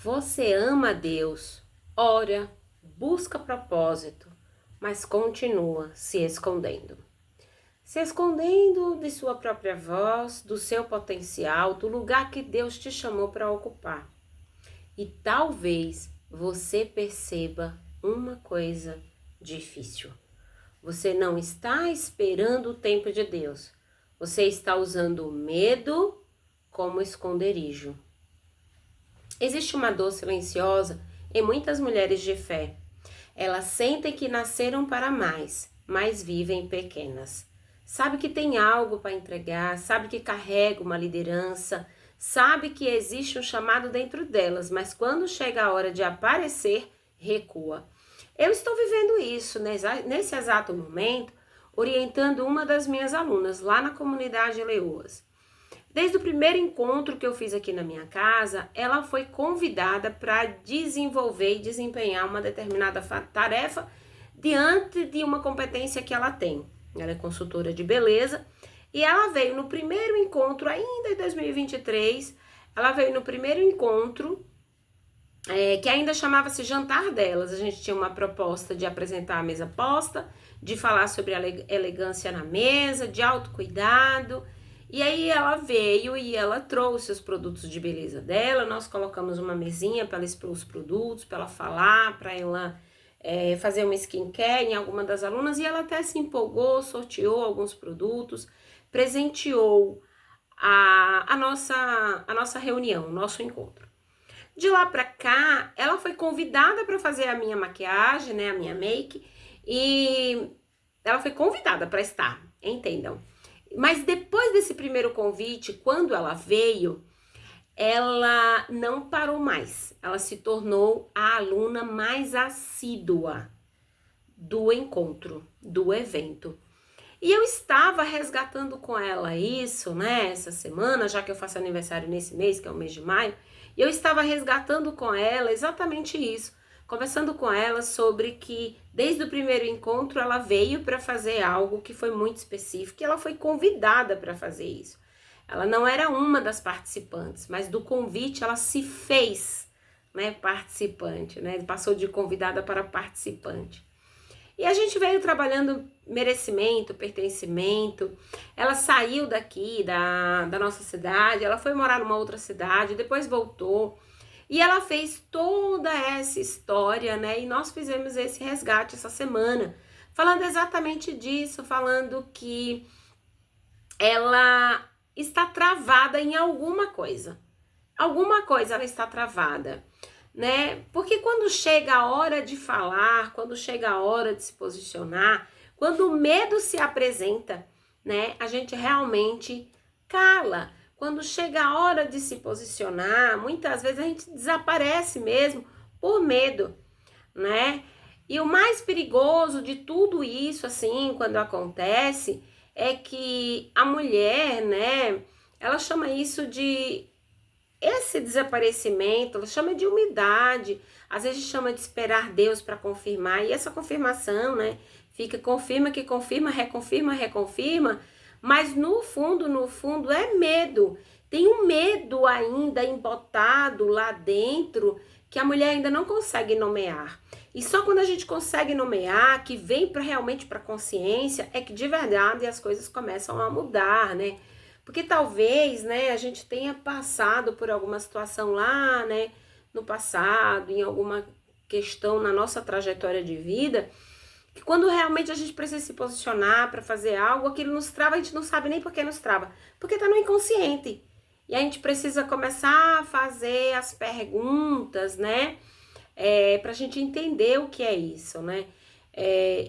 Você ama a Deus, ora, busca propósito, mas continua se escondendo. Se escondendo de sua própria voz, do seu potencial, do lugar que Deus te chamou para ocupar. E talvez você perceba uma coisa difícil. Você não está esperando o tempo de Deus. Você está usando o medo como esconderijo. Existe uma dor silenciosa em muitas mulheres de fé. Elas sentem que nasceram para mais, mas vivem pequenas. Sabe que tem algo para entregar, sabe que carrega uma liderança, sabe que existe um chamado dentro delas, mas quando chega a hora de aparecer, recua. Eu estou vivendo isso nesse exato momento, orientando uma das minhas alunas lá na comunidade Leoas. Desde o primeiro encontro que eu fiz aqui na minha casa, ela foi convidada para desenvolver e desempenhar uma determinada tarefa diante de uma competência que ela tem. Ela é consultora de beleza e ela veio no primeiro encontro, ainda em 2023, ela veio no primeiro encontro, que ainda chamava-se Jantar Delas. A gente tinha uma proposta de apresentar a mesa posta, de falar sobre a elegância na mesa, de autocuidado. E aí ela veio e ela trouxe os produtos de beleza dela, nós colocamos uma mesinha para ela expor os produtos, para ela falar, para ela fazer uma skincare em alguma das alunas, e ela até se empolgou, sorteou alguns produtos, presenteou a nossa reunião, o nosso encontro. De lá para cá, ela foi convidada para fazer a minha maquiagem, né, a minha make, e ela foi convidada para estar, entendam. Mas depois desse primeiro convite, quando ela veio, ela não parou mais. Ela se tornou a aluna mais assídua do encontro, do evento. E eu estava resgatando com ela isso, né, essa semana, já que eu faço aniversário nesse mês, que é o mês de maio, e eu estava resgatando com ela exatamente isso. Conversando com ela sobre que desde o primeiro encontro ela veio para fazer algo que foi muito específico e ela foi convidada para fazer isso. Ela não era uma das participantes, mas do convite ela se fez, né, participante, né? Passou de convidada para participante. E a gente veio trabalhando merecimento, pertencimento. Ela saiu daqui da nossa cidade, ela foi morar numa outra cidade, depois voltou. E ela fez toda essa história, né? E nós fizemos esse resgate essa semana, falando exatamente disso, falando que ela está travada em alguma coisa. Alguma coisa ela está travada, né? Porque quando chega a hora de falar, quando chega a hora de se posicionar, quando o medo se apresenta, né? A gente realmente cala. Quando chega a hora de se posicionar, muitas vezes a gente desaparece mesmo por medo, né? E o mais perigoso de tudo isso, assim, quando acontece, é que a mulher, né, ela chama isso de esse desaparecimento, ela chama de umidade, às vezes chama de esperar Deus para confirmar, e essa confirmação, né, fica confirma que confirma, reconfirma, mas no fundo é medo. Tem um medo ainda embotado lá dentro que a mulher ainda não consegue nomear. E só quando a gente consegue nomear, que vem realmente para a consciência, é que de verdade as coisas começam a mudar, né? Porque talvez, né, a gente tenha passado por alguma situação lá, né, no passado, em alguma questão na nossa trajetória de vida, que quando realmente a gente precisa se posicionar para fazer algo, aquilo nos trava, a gente não sabe nem por que nos trava, porque tá no inconsciente. E a gente precisa começar a fazer as perguntas, né, para a gente entender o que é isso, né.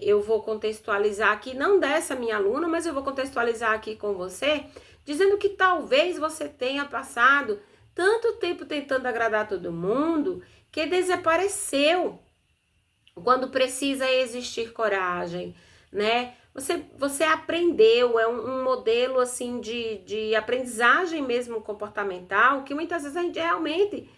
Eu vou contextualizar aqui, não dessa minha aluna, mas eu vou contextualizar aqui com você, dizendo que talvez você tenha passado tanto tempo tentando agradar todo mundo que desapareceu quando precisa existir coragem, né? Você aprendeu, é um modelo assim de aprendizagem mesmo comportamental, que muitas vezes a gente realmente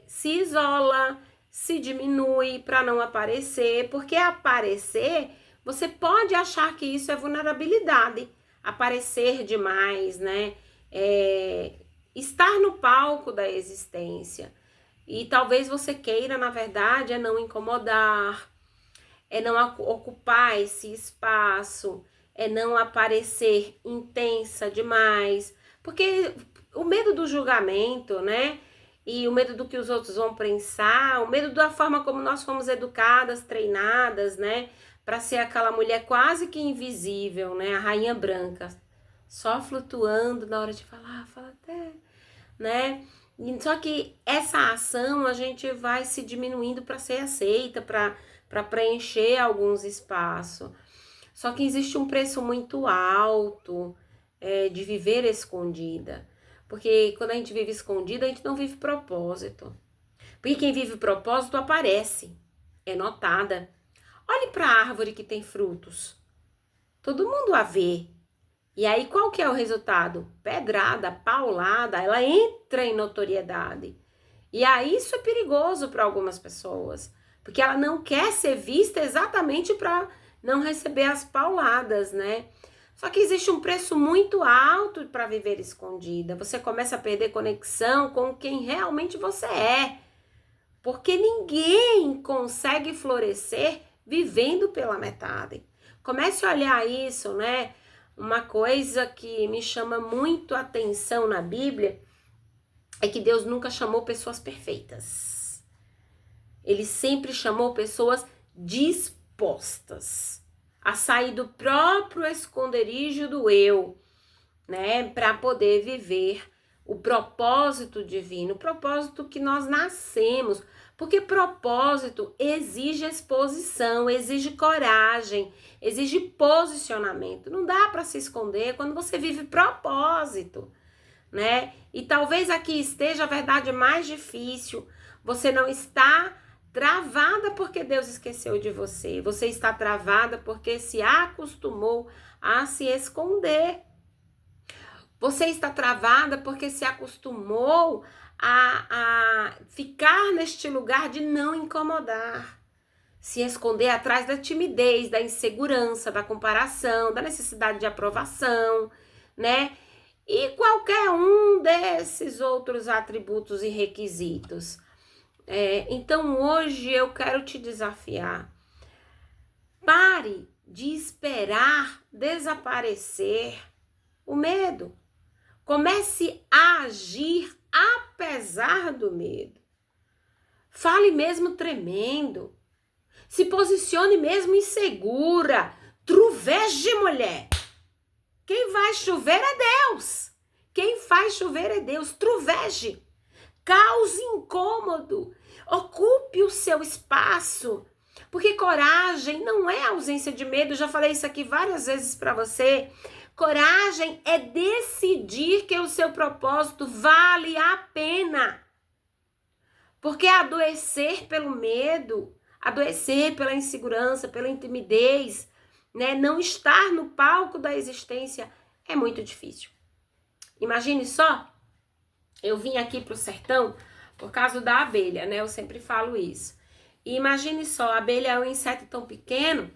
se isola, se diminui para não aparecer, porque aparecer, você pode achar que isso é vulnerabilidade, aparecer demais, né? Estar no palco da existência. E talvez você queira, na verdade, é não incomodar, é não ocupar esse espaço, é não aparecer intensa demais, porque o medo do julgamento, né? E o medo do que os outros vão pensar, o medo da forma como nós fomos educadas, treinadas, né? Para ser aquela mulher quase que invisível, né? A rainha branca, só flutuando na hora de falar, fala até, né? Só que essa ação a gente vai se diminuindo para ser aceita, para preencher alguns espaços. Só que existe um preço muito alto de viver escondida. Porque quando a gente vive escondida, a gente não vive propósito. Porque quem vive propósito aparece, é notada. Olhe para a árvore que tem frutos. Todo mundo a vê. E aí qual que é o resultado? Pedrada, paulada, ela entra em notoriedade. E aí isso é perigoso para algumas pessoas, porque ela não quer ser vista exatamente para não receber as pauladas, né? Só que existe um preço muito alto para viver escondida. Você começa a perder conexão com quem realmente você é. Porque ninguém consegue florescer vivendo pela metade. Comece a olhar isso, né? Uma coisa que me chama muito a atenção na Bíblia é que Deus nunca chamou pessoas perfeitas. Ele sempre chamou pessoas dispostas a sair do próprio esconderijo do eu, né? Para poder viver o propósito divino, o propósito que nós nascemos. Porque propósito exige exposição, exige coragem, exige posicionamento. Não dá para se esconder quando você vive propósito, né? E talvez aqui esteja a verdade mais difícil. Você não está travada porque Deus esqueceu de você. Você está travada porque se acostumou a se esconder. Você está travada porque se acostumou a ficar neste lugar de não incomodar. Se esconder atrás da timidez, da insegurança, da comparação, da necessidade de aprovação, né? E qualquer um desses outros atributos e requisitos. Então hoje eu quero te desafiar. Pare de esperar desaparecer o medo. Comece a agir apesar do medo. Fale mesmo tremendo. Se posicione mesmo insegura. Truveje, mulher. Quem vai chover é Deus. Quem faz chover é Deus. Truveje. Cause incômodo. Ocupe o seu espaço. Porque coragem não é ausência de medo. Já falei isso aqui várias vezes para você. Coragem é decidir que o seu propósito vale a pena. Porque adoecer pelo medo, adoecer pela insegurança, pela timidez, né, não estar no palco da existência é muito difícil. Imagine só, eu vim aqui pro sertão por causa da abelha, né? Eu sempre falo isso. E imagine só, a abelha é um inseto tão pequeno,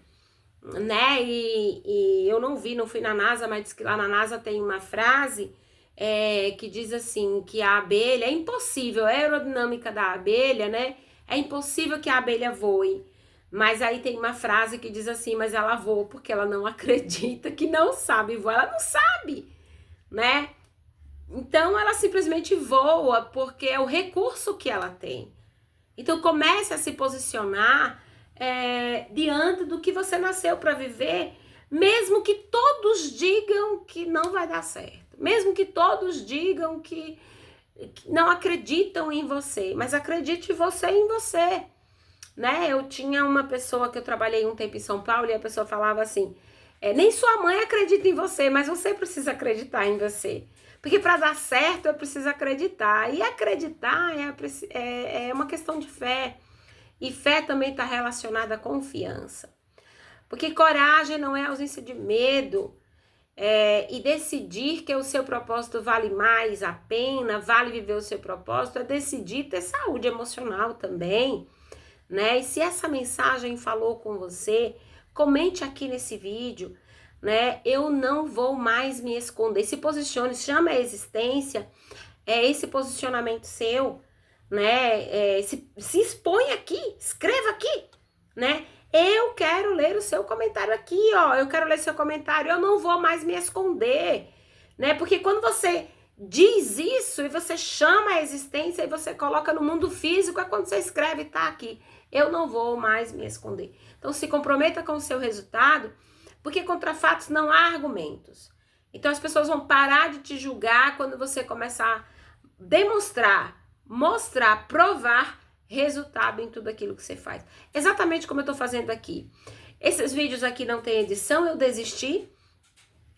né? E eu não fui na NASA, mas diz que lá na NASA tem uma frase que diz assim, que a abelha, é impossível, a aerodinâmica da abelha, né? É impossível que a abelha voe. Mas aí tem uma frase que diz assim, mas ela voa porque ela não acredita que não sabe voar, ela não sabe, né? Então ela simplesmente voa porque é o recurso que ela tem. Então comece a se posicionar diante do que você nasceu para viver, mesmo que todos digam que não vai dar certo, mesmo que todos digam que não acreditam em você, mas acredite você em você, né? Eu tinha uma pessoa que eu trabalhei um tempo em São Paulo e a pessoa falava assim, nem sua mãe acredita em você, mas você precisa acreditar em você. Porque para dar certo eu preciso acreditar. E acreditar é uma questão de fé. E fé também está relacionada à confiança. Porque coragem não é ausência de medo. E decidir que o seu propósito vale mais a pena, vale viver o seu propósito, é decidir ter saúde emocional também, né? E se essa mensagem falou com você, comente aqui nesse vídeo, né? Eu não vou mais me esconder. Se posicione, chama a existência, esse posicionamento seu, né? Se expõe aqui, escreva aqui, né? Eu quero ler o seu comentário aqui, ó. Eu quero ler seu comentário. Eu não vou mais me esconder, né? Porque quando você diz isso e você chama a existência e você coloca no mundo físico, é quando você escreve, tá aqui. Eu não vou mais me esconder. Então se comprometa com o seu resultado, porque contra fatos não há argumentos. Então as pessoas vão parar de te julgar quando você começar a demonstrar, mostrar, provar resultado em tudo aquilo que você faz. Exatamente como eu tô fazendo aqui. Esses vídeos aqui não tem edição, eu desisti.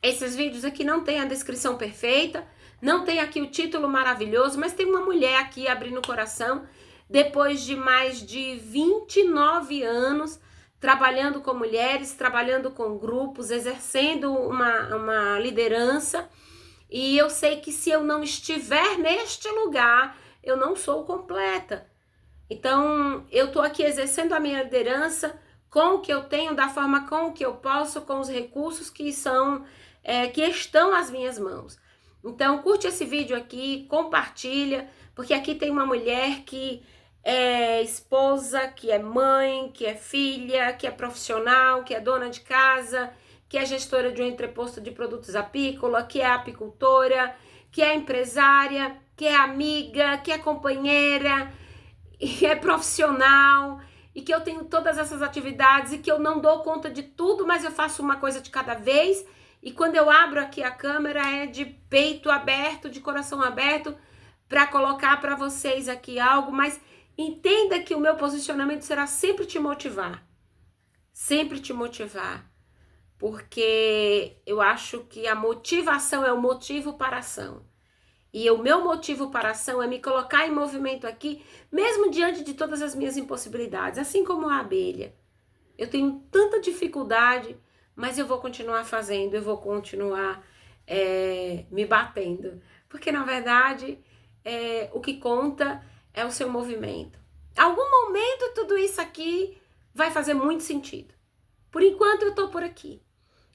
Esses vídeos aqui não tem a descrição perfeita, não tem aqui o título maravilhoso, mas tem uma mulher aqui abrindo o coração, depois de mais de 29 anos, trabalhando com mulheres, trabalhando com grupos, exercendo uma liderança. E eu sei que se eu não estiver neste lugar, eu não sou completa. Então, eu estou aqui exercendo a minha liderança com o que eu tenho, da forma com que eu posso, com os recursos que estão às minhas mãos. Então, curte esse vídeo aqui, compartilha, porque aqui tem uma mulher que é esposa, que é mãe, que é filha, que é profissional, que é dona de casa, que é gestora de um entreposto de produtos apícola, que é apicultora, que é empresária, que é amiga, que é companheira, e é profissional, e que eu tenho todas essas atividades e que eu não dou conta de tudo, mas eu faço uma coisa de cada vez. E quando eu abro aqui a câmera é de peito aberto, de coração aberto, para colocar para vocês aqui algo, mas entenda que o meu posicionamento será sempre te motivar, porque eu acho que a motivação é o motivo para a ação. E o meu motivo para a ação é me colocar em movimento aqui, mesmo diante de todas as minhas impossibilidades, assim como a abelha. Eu tenho tanta dificuldade, mas eu vou continuar fazendo, eu vou continuar me batendo. Porque, na verdade, o que conta é o seu movimento. Em algum momento, tudo isso aqui vai fazer muito sentido. Por enquanto, eu estou por aqui.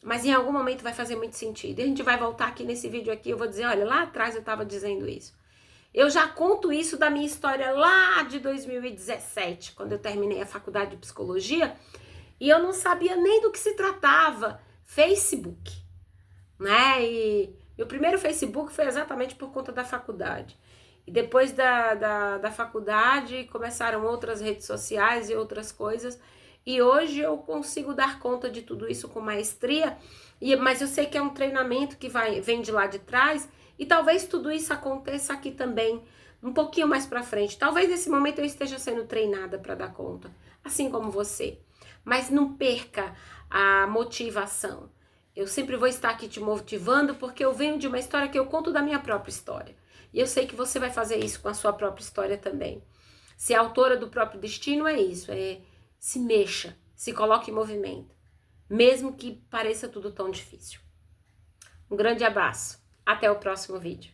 Mas em algum momento vai fazer muito sentido. E a gente vai voltar aqui nesse vídeo aqui, eu vou dizer, olha, lá atrás eu estava dizendo isso. Eu já conto isso da minha história lá de 2017, quando eu terminei a faculdade de psicologia, e eu não sabia nem do que se tratava Facebook, né? E meu primeiro Facebook foi exatamente por conta da faculdade. E depois da faculdade começaram outras redes sociais e outras coisas. E hoje eu consigo dar conta de tudo isso com maestria, mas eu sei que é um treinamento que vem de lá de trás, e talvez tudo isso aconteça aqui também, um pouquinho mais pra frente. Talvez nesse momento eu esteja sendo treinada para dar conta, assim como você. Mas não perca a motivação. Eu sempre vou estar aqui te motivando, porque eu venho de uma história que eu conto da minha própria história. E eu sei que você vai fazer isso com a sua própria história também. Ser autora do próprio destino é isso, se mexa, se coloque em movimento, mesmo que pareça tudo tão difícil. Um grande abraço, até o próximo vídeo.